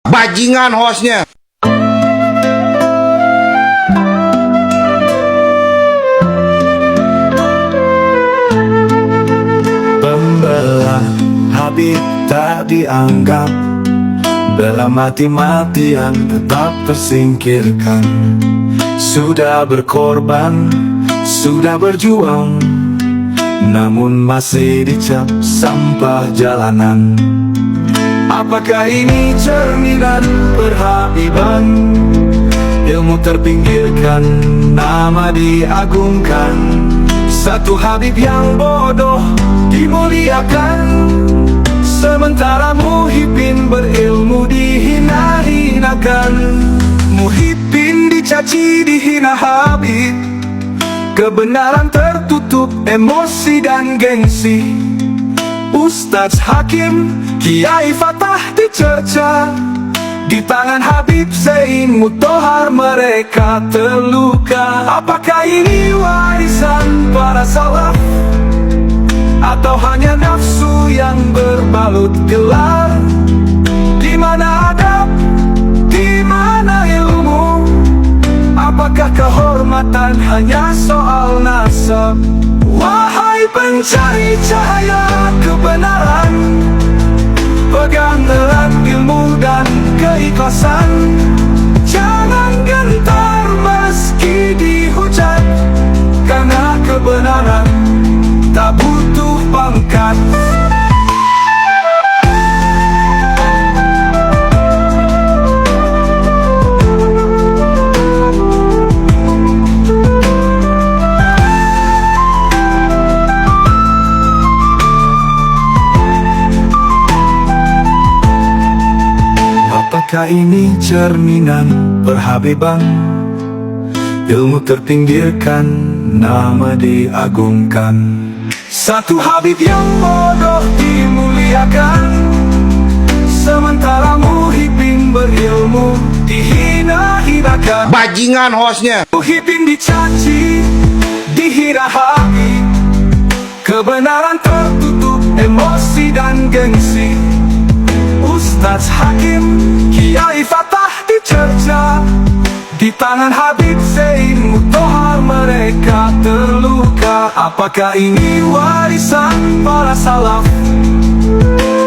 Bajingan hostnya. Pembela Habib tak dianggap, bela mati-matian tetap tersingkirkan. Sudah berkorban, sudah berjuang, namun masih dicap sampah jalanan. Apakah ini cerminan perhabiban? Ilmu terpinggirkan, nama diagungkan. Satu Habib yang bodoh dimuliakan, sementara Muhyiddin berilmu dihina-hinakan. Muhyiddin dicaci, dihina Habib. Kebenaran tertutup emosi dan gengsi. Ustadz Hakim, Kiai Fatah dicerca, di tangan Habib Zain Mutahar mereka terluka. Apakah ini warisan para salaf, atau hanya nafsu yang berbalut gelar? Di mana adab, di mana ilmu? Apakah kehormatan hanya soal nasab? Wahai pencari cahaya kebenaran, pegang erat ilmu dan keikhlasan. Jangan gentar meski dihujat, karena kebenaran tak butuh pangkat. Apakah ini cerminan perhabiban? Ilmu terpinggirkan, nama diagungkan. Satu Habib yang bodoh dimuliakan, sementara Muhyiddin berilmu dihina-hinakan. Bajingan hostnya. Muhyiddin dicaci, dihina Habib. Kebenaran tertutup emosi dan gengsi. Ustadz Hakim, Kiai Fatah dicerca, di tangan Habib Zain Mutahar mereka terluka. Apakah ini warisan para salaf,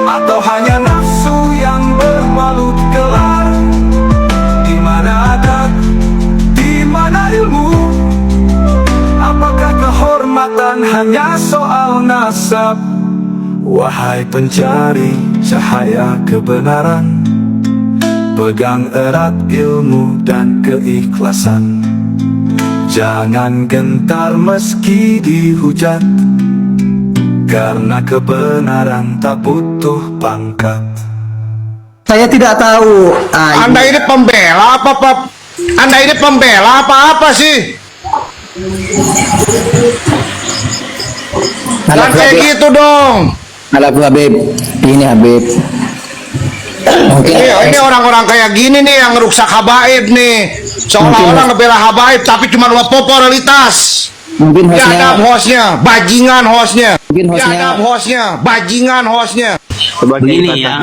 atau hanya nafsu yang berbalut gelar? Di mana adab, di mana ilmu? Apakah kehormatan hanya soal nasab? Wahai pencari cahaya kebenaran, pegang erat ilmu dan keikhlasan. Jangan gentar meski dihujat, karena kebenaran tak butuh pangkat. Saya tidak tahu. Anda ini pembela apa, Pak? Anda ini pembela apa sih? Jangan kayak gitu dong. Halo Habib, ini Habib. Ini orang-orang kayak gini nih yang ngerusak habaib nih. Seolah-olah ngebela habaib tapi cuma popularitas. Mungkin hostnya, bajingan hostnya. Mungkin hostnya, bajingan hostnya. Begini ya,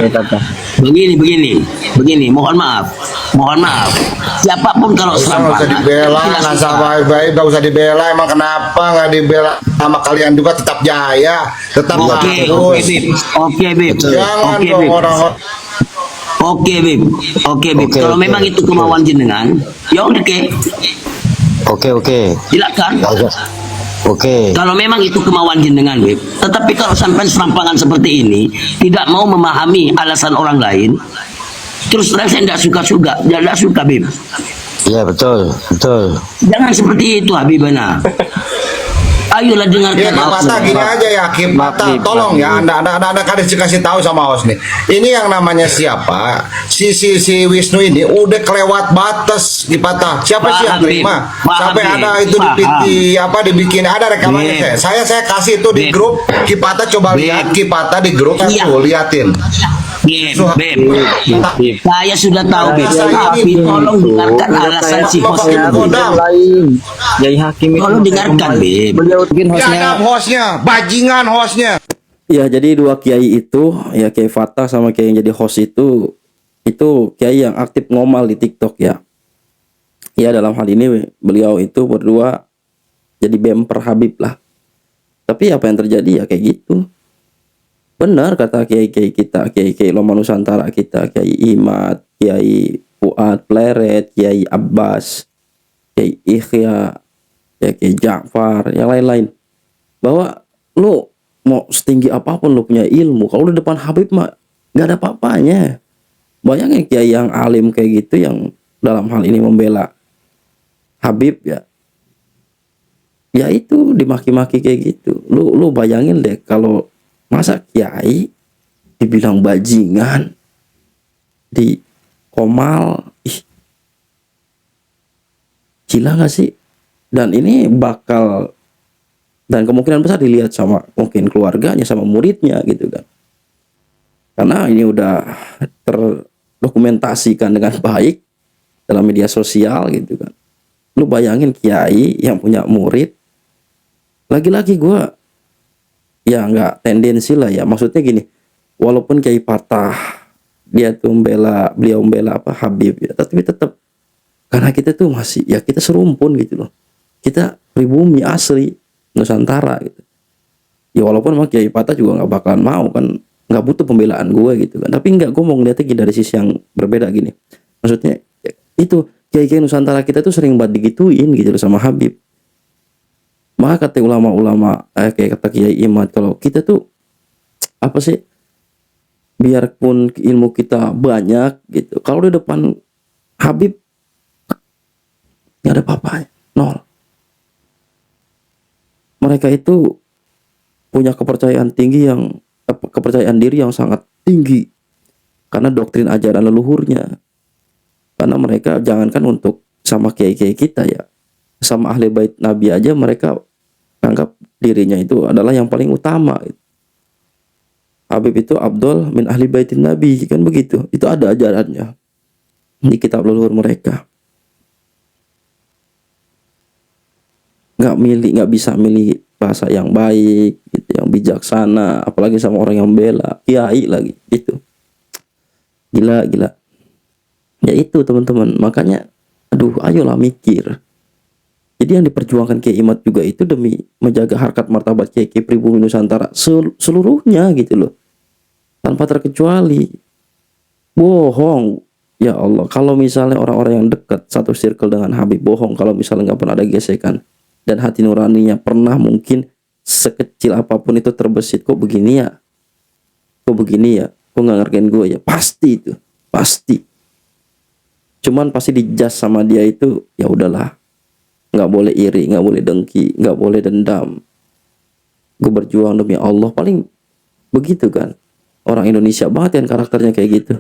begini, mohon maaf, siapapun kalau Nggak usah dibela, nggak usah baik-baik, nggak usah dibela. Emang kenapa nggak dibela sama kalian juga? Tetap jaya, tetap bagus. Oke, Bib. Jangan dong orang. Oke, Bib. Kalau memang itu kemauan jenengan, ya udah Oke. silakan. Oke. Kalau memang itu kemauan jenengan, Bib. Tetapi kalau sampai serampangan seperti ini, tidak mau memahami alasan orang lain, terus terang saya tidak suka, Bib. Iya, betul. Jangan seperti itu, Habibana. Ayolah dengarkan. Ya, Kipata gini aja ya, Kipata, tolong ya, Anda kasih tahu sama host nih. Ini yang namanya siapa? Si Wisnu ini udah kelewat batas, Kipata. Siapa sih yang terima? Sampai ada itu dibikin ada rekamannya. Saya kasih itu di grup. Kipata coba lihat, Kipata di grup tuh liatin. Beb, saya sudah tahu, Beb. Tapi tolong dengarkan alasan si host Lain. Yai Hakim. Tolong dengarkan, Beb. mungkin hostnya, bajingan hostnya. Ya, jadi dua kiai itu, ya Kiai Fatah sama kiai yang jadi host itu itu kiai yang aktif ngomal di TikTok ya. Ya dalam hal ini beliau itu berdua jadi bemper Habib lah. Tapi apa yang terjadi ya kayak gitu. Benar kata kiai-kiai kita, kiai-kiai Loma Nusantara kita, Kiai Imad, Kiai Fuad Pleret, Kiai Abbas, Kiai Ikhya, ya Kiai Ja'far, yang lain-lain. Bahwa lu mau setinggi apapun lu punya ilmu, kalau di depan Habib mah nggak ada apa-apanya. Bayangin kiai yang alim kayak gitu yang dalam hal ini membela Habib ya. Ya itu dimaki-maki kayak gitu. Lu bayangin deh kalau masa kiai dibilang bajingan, di komal, ih, gila gak sih? Dan ini bakal, dan kemungkinan besar dilihat sama mungkin keluarganya, sama muridnya gitu kan. Karena ini udah terdokumentasikan dengan baik dalam media sosial gitu kan. Lu bayangin kiai yang punya murid, lagi-lagi gue ya nggak tendensi lah ya, maksudnya gini, walaupun kiai patah dia tuh beliau membela apa Habib ya, tapi tetap karena kita tuh masih ya kita serumpun gitu loh, kita pribumi asli Nusantara gitu ya, walaupun emang kiai patah juga nggak bakalan mau kan, nggak butuh pembelaan gue gitu kan, tapi nggak, gue mau ngeliatnya dari sisi yang berbeda gini, maksudnya itu kiai-kiai Nusantara kita tuh sering banget digituin gitu loh sama Habib. Maka kata ulama-ulama kayak kata Kiai Imad, kalau kita tuh apa sih, biarpun ilmu kita banyak gitu, kalau di depan Habib nggak ada apa-apanya, nol. Mereka itu punya kepercayaan tinggi yang kepercayaan diri yang sangat tinggi karena doktrin ajaran leluhurnya. Karena mereka jangankan untuk sama kiai-kiai kita ya, sama ahli bait Nabi aja mereka anggap dirinya itu adalah yang paling utama. Habib itu Abdul min ahli baitin Nabi, kan begitu. Itu ada ajarannya di kitab leluhur mereka. Nggak bisa milih bahasa yang baik, gitu, yang bijaksana, apalagi sama orang yang bela, kiai lagi, gitu. Gila. Ya itu teman-teman, makanya, aduh, ayolah mikir. Jadi yang diperjuangkan Kiai Imad juga itu demi menjaga harkat martabat Kiai pribumi Nusantara seluruhnya gitu loh, tanpa terkecuali. Bohong, ya Allah, kalau misalnya orang-orang yang dekat satu circle dengan Habib, bohong kalau misalnya nggak pernah ada gesekan dan hati nuraninya pernah mungkin sekecil apapun itu terbesit, kok begini ya, kok nggak ngergain gue ya, pasti itu, pasti. Cuman pasti dijudge sama dia itu, ya udahlah, nggak boleh iri, nggak boleh dengki, nggak boleh dendam. Gue berjuang demi Allah, paling begitu kan. Orang Indonesia banget yang karakternya kayak gitu.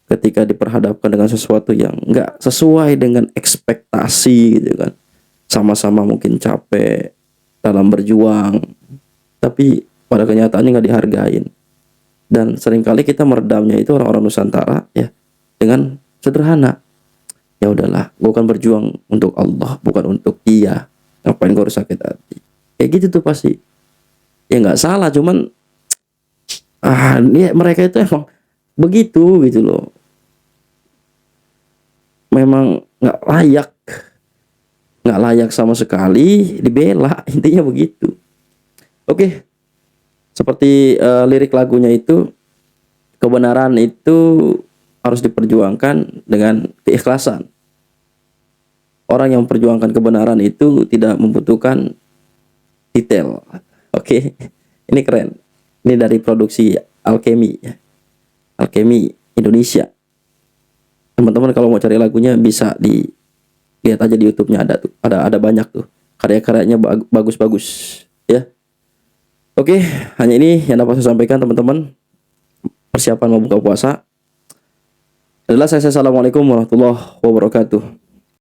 Ketika diperhadapkan dengan sesuatu yang nggak sesuai dengan ekspektasi gitu kan, sama-sama mungkin capek dalam berjuang, tapi pada kenyataannya nggak dihargain. Dan seringkali kita meredamnya itu orang-orang Nusantara ya dengan sederhana. Ya udahlah, gue kan berjuang untuk Allah, bukan untuk dia. Ngapain gue harus sakit hati? Kayak gitu tuh pasti. Ya nggak salah, cuman mereka itu emang begitu gitu loh. Memang nggak layak sama sekali dibela, intinya begitu. Oke, seperti lirik lagunya itu, kebenaran itu harus diperjuangkan dengan keikhlasan. Orang yang memperjuangkan kebenaran itu tidak membutuhkan detail. Oke, ini keren. Ini dari produksi Alchemy, Alchemy Indonesia. Teman-teman kalau mau cari lagunya bisa dilihat aja di YouTube-nya, ada tuh, ada banyak tuh karya-karyanya bagus-bagus ya. Oke, hanya ini yang dapat saya sampaikan teman-teman. Persiapan mau buka puasa. Adalah saya. Assalamualaikum warahmatullahi wabarakatuh.